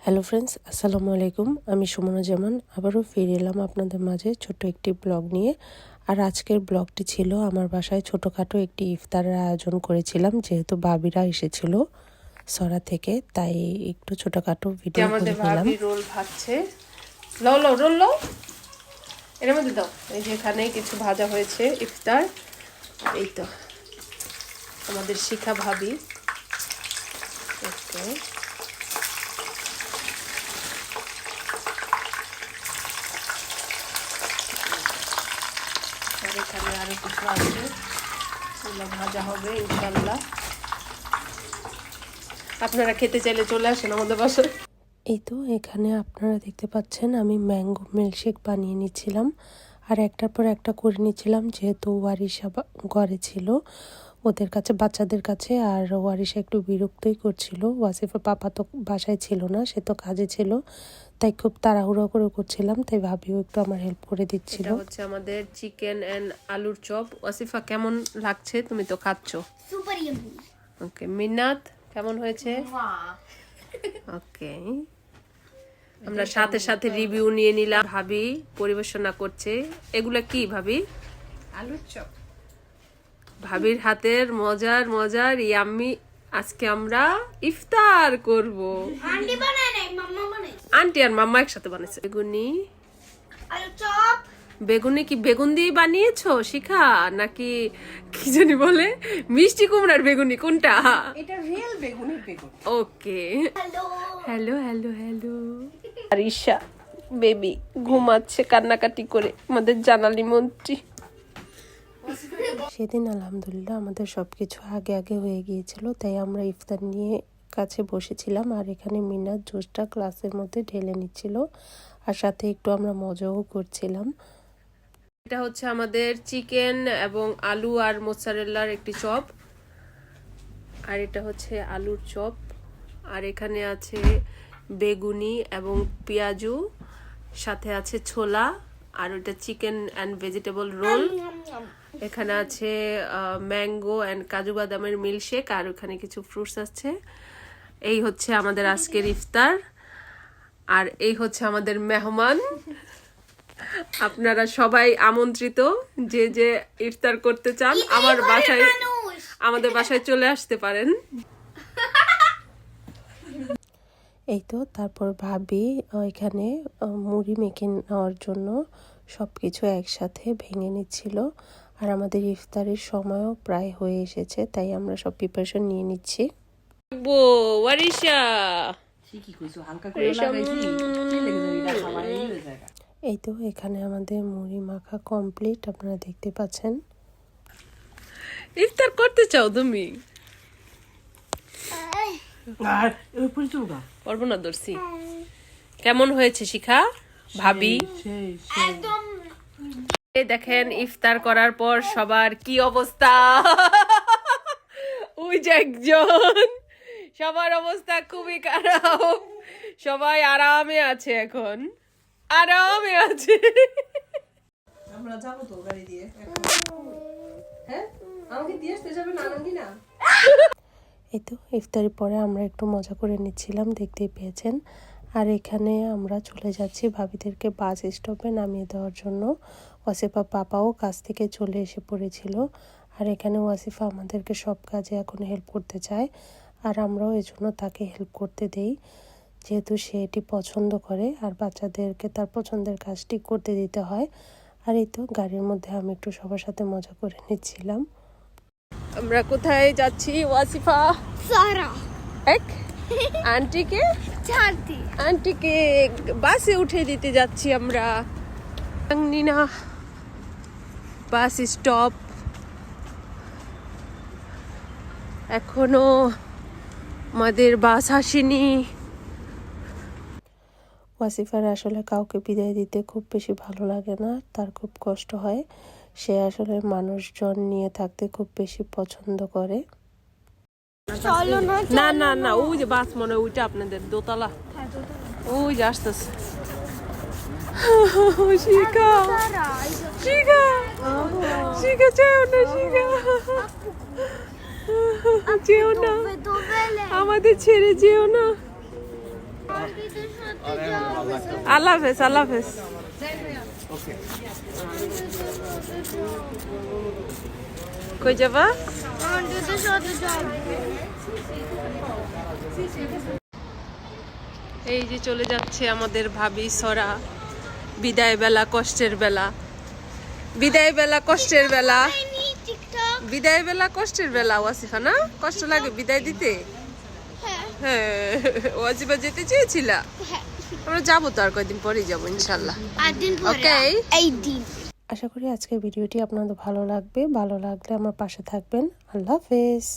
Hello friends, আসসালামু আলাইকুম। আমি সুমনা জামান আবারও ফিরে এলাম আপনাদের মাঝে ছোট্ট একটি ব্লগ নিয়ে। আর আজকের ব্লগটি ছিল আমার বাসায় ছোটোখাটো একটি ইফতারের আয়োজন করেছিলাম, যেহেতু ভাবিরা এসেছিল সরা থেকে, তাই একটু ছোটোখাটো ভিডিও করে নিলাম। রোল ভাজছে, লও লও রোল লও, এর মধ্যে দাও। এই যে এখানে কিছু ভাজা হয়েছে ইফতার। এই তো আমাদের শিখা ভাবি। ওকে, আর এখানে আরো কিছু আছে, সেগুলো ভাজা হবে ইনশাল্লাহ। আপনারা খেতে চাইলে চলে আসেন আমাদের বাসায়। এই তো এখানে আপনারা দেখতে পাচ্ছেন আমি ম্যাঙ্গো মিল্কশেক বানিয়ে নিচ্ছিলাম, আর একটার পর একটা করে নিচ্ছিলাম, যেহেতু ওয়ারিশা ঘরে ছিল ওদের কাছে, বাচ্চাদের কাছে। আর ওয়ারিশা একটু বিরক্তই করছিল, ওয়াসিফের পাপা তো বাসায় ছিল না, সে তো কাজে ছিল, তাই খুব তাড়াহুড়ো করে করছিলাম, তাই ভাবিও একটু আমার হেল্প করে দিচ্ছিল। এটা হচ্ছে আমাদের চিকেন এন্ড আলুর চপ। ওয়াসিফা কেমন লাগছে? তুমি তো খাচ্ছ। Super yummy. ওকে, মিন্নাত কেমন হয়েছে? ওকে, আমরা সাথে সাথে রিভিউ নিয়ে নিলাম। ভাবি পরিবেশনা করছে। এগুলা কি ভাবি? আলুর চপ। ভাবির হাতের মজার মজার ইয়াম্মি। আজকে আমরা ইফতার করব। আন্টি বানায় নাই, মাম্মা বানায়। আন্টি আর মাম্মা একসাথে বানাইছে। বেগুনি, আলুর চপ। বেগুনি কি বেগুন দিয়ে বানিয়েছো শিখা, নাকি কি জানি বলে মিষ্টি কুমড়ার বেগুনি? কোনটা? এটা রিয়েল বেগুনের বেগুন। Okay, hello. Hello hello hello. আর ঈশা বেবি ঘুমাচ্ছে কান্নাকাটি করে, আমাদের জানালি মন্ত্রী। সেদিন আলহামদুলিল্লাহ আমাদের সব কিছু আগে আগে হয়ে গিয়েছিল, তাই আমরা ইফতার নিয়ে কাছে বসেছিলাম। আর এখানে মিনাত জুসটা গ্লাসের মধ্যে ঢেলে নিচ্ছিল, আর সাথে একটু আমরা মজাও করছিলাম। এটা হচ্ছে আমাদের চিকেন এবং আলু আর মোজারেলার একটি চপ, আর এটা হচ্ছে আলুর চপ। আর এখানে আছে বেগুনি এবং পেঁয়াজু, সাথে আছে ছোলা, আর ওটা চিকেন অ্যান্ড ভেজিটেবল রোল। এখানে আছে ম্যাঙ্গো অ্যান্ড কাজু বাদামের মিল্কশেক, আর ওখানে কিছু ফ্রুটস আছে। এই হচ্ছে আমাদের আজকের ইফতার, আর এই হচ্ছে আমাদের মেহমান। আপনারা সবাই আমন্ত্রিত, যে যে ইফতার করতে চান আমাদের বাসায় চলে আসতে পারেন। এই তো তারপর ভাবি এখানে মুড়ি মেখে নেওয়ার জন্য সব কিছু একসাথে ভেঙে নিচ্ছিল। আর আমাদের ইফতারের সময়ও প্রায় হয়ে এসেছে, তাই আমরা সব প্রিপারেশন নিয়ে নিচ্ছি। ওয়ারিশা, ঠিকই কইছো, হালকা করে লাগাইছি, কি লেগে যাবে, এটা খাবার এই হয়ে যায়। এই তো এখানে আমাদের মুড়ি মাখা কমপ্লিট, আপনারা দেখতে পাচ্ছেন। ইফতার করতে চাও তুমি? আর ওই পরিচুগা পারবো না দর্শি। কেমন হয়েছে শিখা ভাবি? সেই একদম এই দেখেন ইফতার করার পর সবার কি অবস্থা। ওই যে একজন, সবার অবস্থা খুবই খারাপ। সবাই আরামে আছে, এখন আরামে আছে। আমরা যাবো তো গাড়ি দিয়ে। হ্যাঁ, আমাকে দিয়ে আসতে যাবে না আনন্দিনা? এই তো ইফতারের পরে আমরা একটু মজা করে নিচ্ছিলাম, দেখতেই পেয়েছেন। আর এখানে আমরা চলে যাচ্ছি ভাবিদেরকে বাস স্টপে নামিয়ে দেওয়ার জন্য। ওয়াসিফা পাপাও কাজ থেকে চলে এসে পড়েছিল, আর এখানে ওয়াসিফা আমাদেরকে সব কাজে এখন হেল্প করতে চায়, আর আমরাও এজন্য তাকে হেল্প করতে দেই, যেহেতু সে এটি পছন্দ করে, আর বাচ্চাদেরকে তার পছন্দের কাজটি করতে দিতে হয়। আর এই তো গাড়ির মধ্যে আমি একটু সবার সাথে মজা করে নিচ্ছিলাম। আমরা কোথায় যাচ্ছি ওয়াসিফা? সারা এক আন্টিকে ছাড়তি। আন্টিকে বাসে উঠে দিতে যাচ্ছি আমরা। নিনা বাস স্টপ, এখনো আমাদের বাস আসেনি। ওয়াসিফার আসলে কাউকে বিদায় দিতে খুব বেশি ভালো লাগে না, তার খুব কষ্ট হয়। সে আসলে মানুষজন নিয়ে থাকতে খুব বেশি পছন্দ করে। চলো না। না না না, ওই যে বাস মনে হয় ওইটা আপনাদের দোতলা, ওই যে আসতেছে। শিখা শিখা শিখা, যেও না শিখা, যেও না, আমাদের ছেড়ে যেও না। আল্লাহ হাফেজ, আল্লাহ হাফেজ। কই যাবা? আন্টিদের সাথে যাবো। এই যে চলে যাচ্ছে আমাদের ভাবি সরা। বিদায় বেলা, কষ্টের বেলা। বিদায় বেলা, কষ্টের বেলা। টিকটক। বিদায় বেলা, কষ্টের বেলা। ওয়াসিফা না, কষ্ট লাগে বিদায় দিতে? হ্যাঁ হ্যাঁ, ওয়াসিফা যেতে চেয়েছিলা? হ্যাঁ। আমরা যাবো তো, আর কয়েকদিন পরেই যাবো ইনশাল্লাহ। 8 দিন পরে। ওকে। 8 দিন। আশা করি আজকের ভিডিওটি আপনাদের ভালো লাগবে। ভালো লাগলে আমার পাশে থাকবেন। আল্লাহ হাফেজ।